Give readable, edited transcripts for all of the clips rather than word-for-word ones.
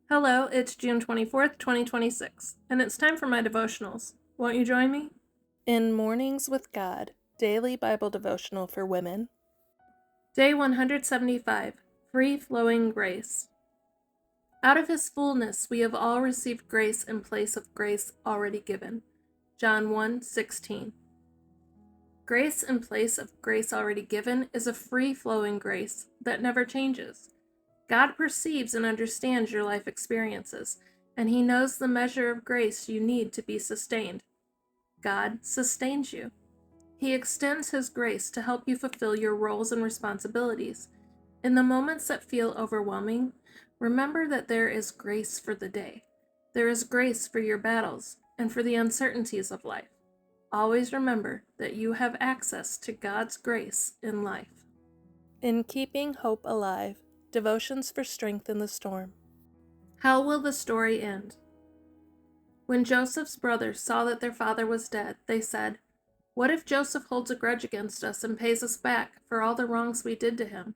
Hello, it's June 24th, 2026, and it's time for my devotionals. Won't you join me? In Mornings with God, Daily Bible Devotional for Women. Day 175, Free-Flowing Grace. Out of His fullness we have all received grace in place of grace already given. John 1:16. Grace in place of grace already given is a free-flowing grace that never changes. God perceives and understands your life experiences, and He knows the measure of grace you need to be sustained. God sustains you. He extends His grace to help you fulfill your roles and responsibilities. In the moments that feel overwhelming, remember that there is grace for the day. There is grace for your battles and for the uncertainties of life. Always remember that you have access to God's grace in life. In Keeping Hope Alive, Devotions for Strength in the Storm. How will the story end? When Joseph's brothers saw that their father was dead, they said, "What if Joseph holds a grudge against us and pays us back for all the wrongs we did to him?"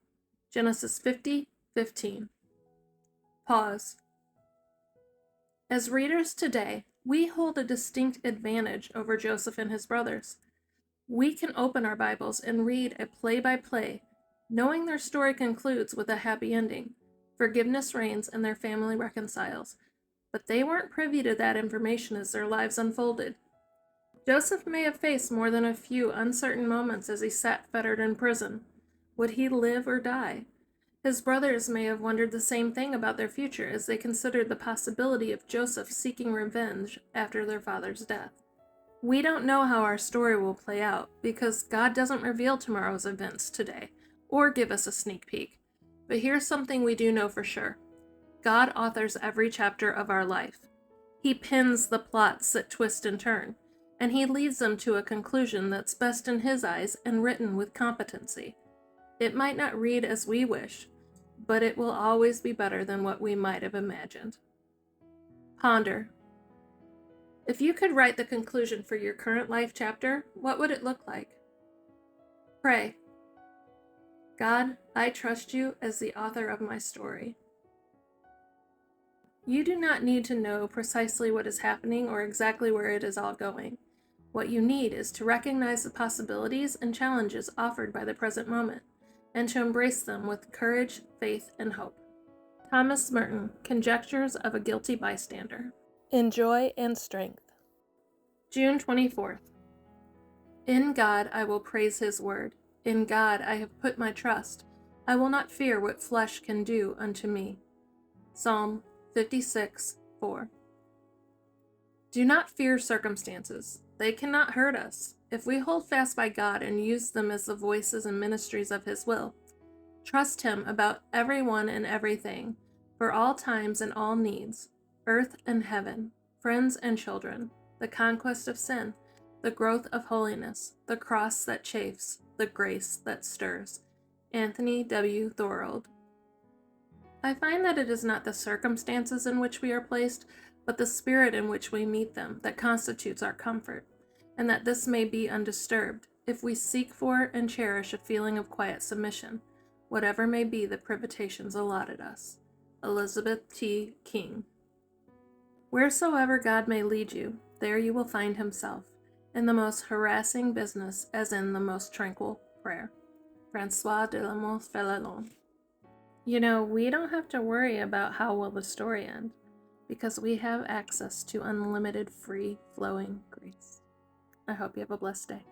Genesis 50:15. Pause. As readers today, we hold a distinct advantage over Joseph and his brothers. We can open our Bibles and read a play-by-play, knowing their story concludes with a happy ending. Forgiveness reigns and their family reconciles. But they weren't privy to that information as their lives unfolded. Joseph may have faced more than a few uncertain moments as he sat fettered in prison. Would he live or die? His brothers may have wondered the same thing about their future as they considered the possibility of Joseph seeking revenge after their father's death. We don't know how our story will play out because God doesn't reveal tomorrow's events today or give us a sneak peek. But here's something we do know for sure. God authors every chapter of our life. He pins the plots that twist and turn, and He leads them to a conclusion that's best in His eyes and written with competency. It might not read as we wish, but it will always be better than what we might have imagined. Ponder. If you could write the conclusion for your current life chapter, what would it look like? Pray. God, I trust You as the author of my story. You do not need to know precisely what is happening or exactly where it is all going. What you need is to recognize the possibilities and challenges offered by the present moment, and to embrace them with courage, faith, and hope. Thomas Merton, Conjectures of a Guilty Bystander. In Joy and Strength. June 24th. In God I will praise His word. In God I have put my trust. I will not fear what flesh can do unto me. Psalm 56:4. Do not fear circumstances. They cannot hurt us if we hold fast by God and use them as the voices and ministries of His will. Trust Him about everyone and everything, for all times and all needs, earth and heaven, friends and children, the conquest of sin, the growth of holiness, the cross that chafes, the grace that stirs. Anthony W. Thorold. I find that it is not the circumstances in which we are placed, but the spirit in which we meet them that constitutes our comfort, and that this may be undisturbed if we seek for and cherish a feeling of quiet submission, whatever may be the privations allotted us. Elizabeth T. King. Wheresoever God may lead you, there you will find Himself, in the most harassing business as in the most tranquil prayer. François de la Montfellon. You know, we don't have to worry about how will the story end, because we have access to unlimited free-flowing grace. I hope you have a blessed day.